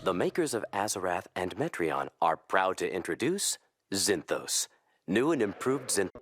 The makers of Azarath and Metreon are proud to introduce Zinthos. New and improved Zinthos.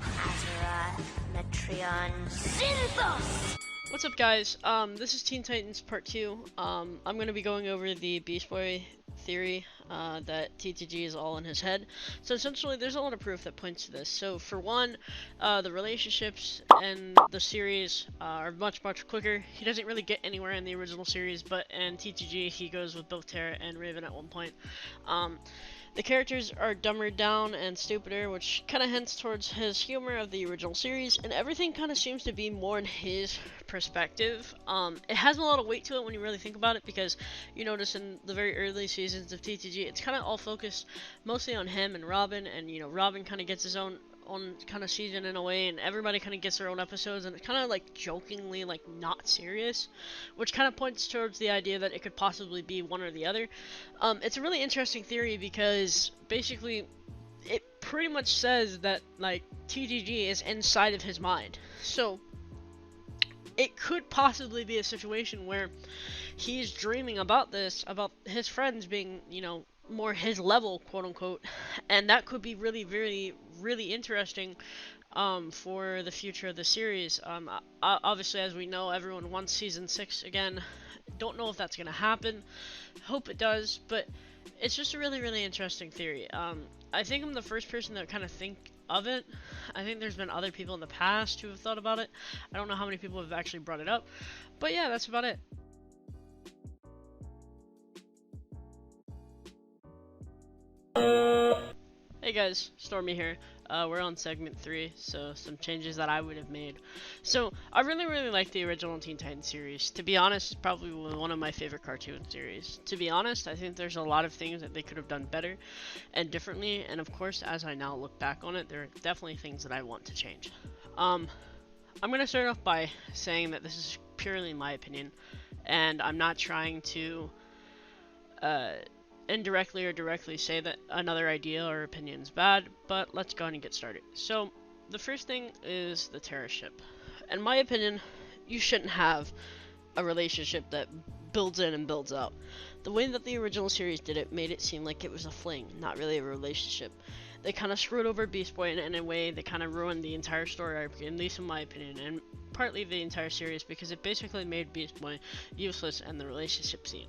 Azarath, Metreon, Zinthos! What's up, guys? This is Teen Titans Part 2. I'm going to be going over the Beast Boy theory that TTG is all in his head. So essentially, there's a lot of proof that points to this. So for one, the relationships in the series are much quicker. He doesn't really get anywhere in the original series, but in TTG, he goes with both Terra and Raven at one point. The characters are dumber down and stupider, which kind of hints towards his humor of the original series, and everything kind of seems to be more in his perspective. It has a lot of weight to it when you really think about it, because you notice in the very early seasons of TTG, it's kind of all focused mostly on him and Robin, and you know, Robin kind of gets his own kind of season in a way, and everybody kind of gets their own episodes, and it's kind of like jokingly like not serious, which kind of points towards the idea that it could possibly be one or the other. It's a really interesting theory because basically it pretty much says that like TTG is inside of his mind, so it could possibly be a situation where he's dreaming about this, about his friends being, you know, more his level, quote unquote, and that could be really interesting for the future of the series. Obviously, as we know, everyone wants season 6 again. Don't know if that's gonna happen. Hope it does, but it's just a really interesting theory. I think I'm the first person to kind of think of it. I think there's been other people in the past who have thought about it. I don't know how many people have actually brought it up, but yeah, that's about it. Hey guys, Stormy here. We're on segment 3, so some changes that I would have made. So, I really like the original Teen Titans series. To be honest, it's probably one of my favorite cartoon series. To be honest, I think there's a lot of things that they could have done better and differently, and of course, as I now look back on it, there are definitely things that I want to change. I'm gonna start off by saying that this is purely my opinion, and I'm not trying to, indirectly or directly say that another idea or opinion is bad, but let's go ahead and get started. So, the first thing is the Terra ship. In my opinion, you shouldn't have a relationship that builds in and builds out. The way that the original series did it made it seem like it was a fling, not really a relationship. They kind of screwed over Beast Boy in a way that kind of ruined the entire story arc, at least in my opinion, and partly the entire series, because it basically made Beast Boy useless in the relationship scene.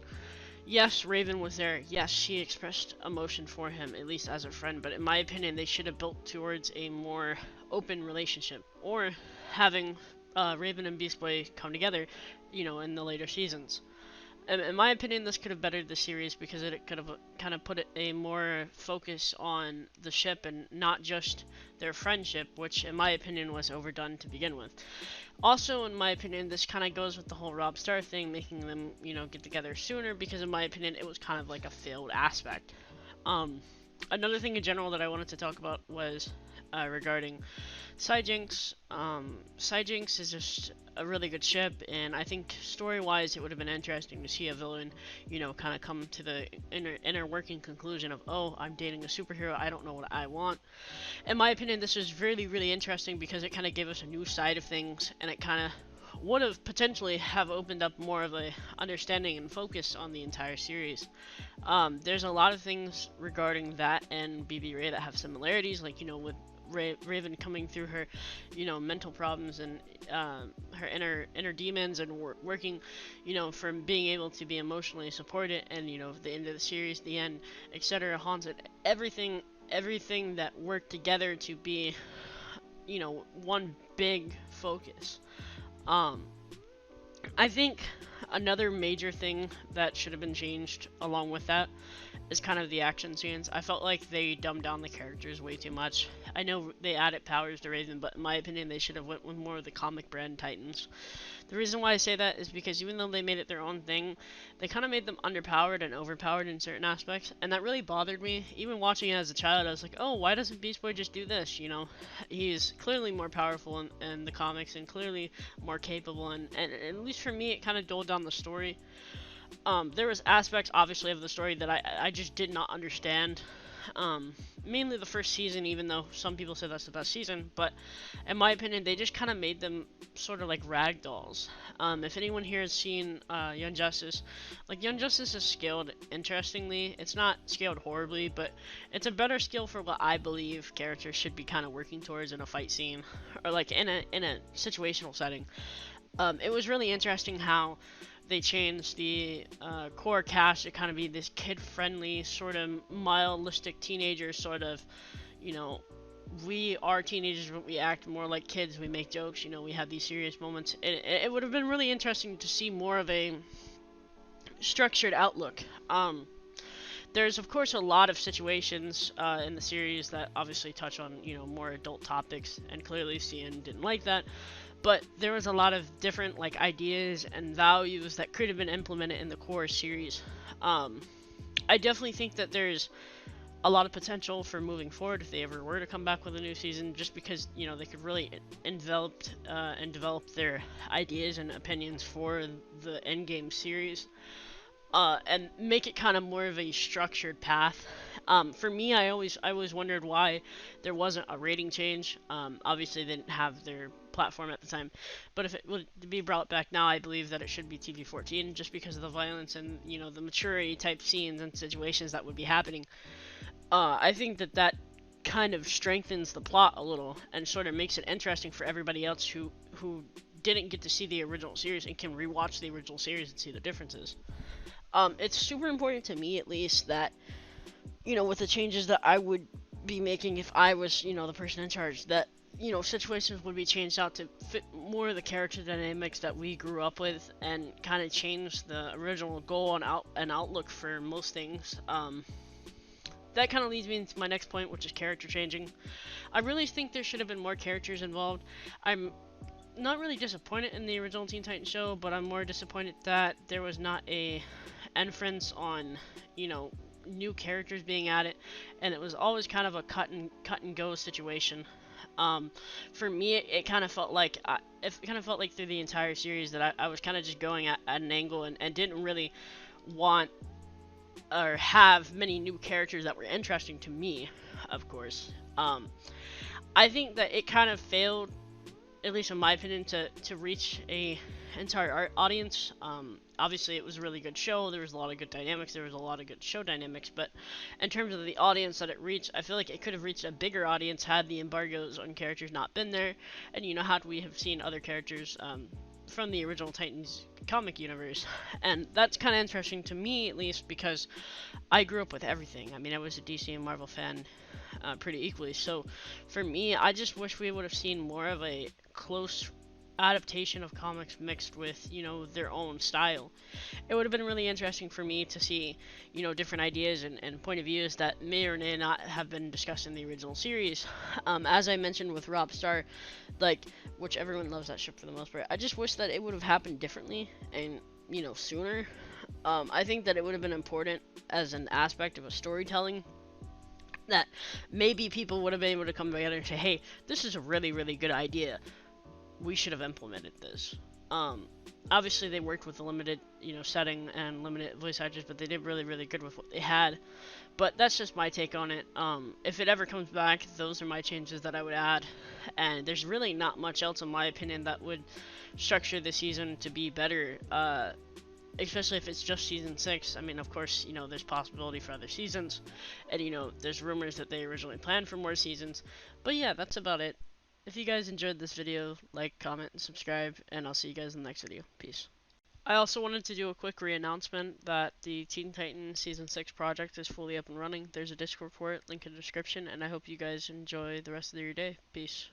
Yes, Raven was there. Yes, she expressed emotion for him, at least as a friend. But in my opinion, they should have built towards a more open relationship, or having Raven and Beast Boy come together, you know, in the later seasons. In my opinion, this could have bettered the series because it could have kind of put a more focus on the ship and not just their friendship, which in my opinion was overdone to begin with. Also, in my opinion, this kind of goes with the whole Rob Star thing, making them, you know, get together sooner, because in my opinion, it was kind of like a failed aspect. Another thing in general that I wanted to talk about was regarding Psyjinx. Psyjinx is just a really good ship, and I think story-wise it would have been interesting to see a villain, you know, kind of come to the inner working conclusion of, oh, I'm dating a superhero, I don't know what I want. In my opinion, this is really interesting because it kind of gave us a new side of things, and it kind of would have potentially have opened up more of a understanding and focus on the entire series. There's a lot of things regarding that and BB Ray that have similarities, like, you know, with Raven coming through her, you know, mental problems and her inner demons, and working, you know, from being able to be emotionally supported, and, you know, the end of the series, the end, etc., haunted, everything that worked together to be, you know, one big focus. I think another major thing that should have been changed along with that is kind of the action scenes. I felt like they dumbed down the characters way too much. I know they added powers to Raven, but in my opinion they should have went with more of the comic brand Titans. The reason why I say that is because even though they made it their own thing, they kind of made them underpowered and overpowered in certain aspects, and that really bothered me. Even watching it as a child, I was like, oh, why doesn't Beast Boy just do this, you know? He's clearly more powerful in the comics, and clearly more capable, and at least for me, it kind of dulled down the story. There was aspects, obviously, of the story that I just did not understand, Mainly the first season, even though some people say that's the best season. But in my opinion, they just kind of made them sort of like rag dolls. If anyone here has seen Young Justice, like Young Justice is scaled interestingly. It's not scaled horribly, but it's a better scale for what I believe characters should be kind of working towards in a fight scene, or like in a situational setting. It was really interesting how they changed the core cast to kind of be this kid-friendly, sort of mild-listic teenager, sort of, you know, we are teenagers, but we act more like kids. We make jokes, you know, we have these serious moments. It would have been really interesting to see more of a structured outlook. There's of course a lot of situations in the series that obviously touch on, you know, more adult topics, and clearly CN didn't like that. But there was a lot of different like ideas and values that could have been implemented in the core series. I definitely think that there's a lot of potential for moving forward if they ever were to come back with a new season, just because, you know, they could really envelop and develop their ideas and opinions for the endgame series. And make it kind of more of a structured path. For me, I always wondered why there wasn't a rating change. Obviously, they didn't have their platform at the time, but if it would be brought back now, I believe that it should be TV-14, just because of the violence and, you know, the maturity type scenes and situations that would be happening. I think that kind of strengthens the plot a little and sort of makes it interesting for everybody else who didn't get to see the original series and can rewatch the original series and see the differences. It's super important to me, at least, that, you know, with the changes that I would be making if I was, you know, the person in charge, that, you know, situations would be changed out to fit more of the character dynamics that we grew up with, and kind of change the original goal and outlook for most things. That kind of leads me into my next point, which is character changing. I really think there should have been more characters involved. I'm not really disappointed in the original Teen Titans show, but I'm more disappointed that there was not a inference on, you know, new characters being added, and it was always kind of a cut and go situation. For me, it kind of felt like through the entire series that I was kind of just going at an angle, and didn't really want or have many new characters that were interesting to me, of course. I think that it kind of failed, at least in my opinion, to reach a entire audience. Obviously, it was a really good show. There was a lot of good dynamics. There was a lot of good show dynamics. But in terms of the audience that it reached, I feel like it could have reached a bigger audience had the embargoes on characters not been there. And, you know, had we have seen other characters from the original Titans comic universe. And that's kind of interesting to me, at least, because I grew up with everything. I mean, I was a DC and Marvel fan pretty equally. So for me, I just wish we would have seen more of a close adaptation of comics mixed with, you know, their own style. It would have been really interesting for me to see, you know, different ideas and point of views that may or may not have been discussed in the original series. As I mentioned with Rob Star, like, which everyone loves that ship for the most part, I just wish that it would have happened differently and, you know, sooner. I think that it would have been important as an aspect of a storytelling, that maybe people would have been able to come together and say, hey, this is a really, really good idea. We should have implemented this. Obviously they worked with a limited, you know, setting and limited voice actors, but they did really, really good with what they had. But that's just my take on it. If it ever comes back, those are my changes that I would add. And there's really not much else, in my opinion, that would structure the season to be better. Especially if it's just season 6. I mean, of course, you know, there's possibility for other seasons. And, you know, there's rumors that they originally planned for more seasons. But yeah, that's about it. If you guys enjoyed this video, like, comment, and subscribe, and I'll see you guys in the next video. Peace. I also wanted to do a quick re-announcement that the Teen Titans Season 6 project is fully up and running. There's a Discord for it, link in the description, and I hope you guys enjoy the rest of your day. Peace.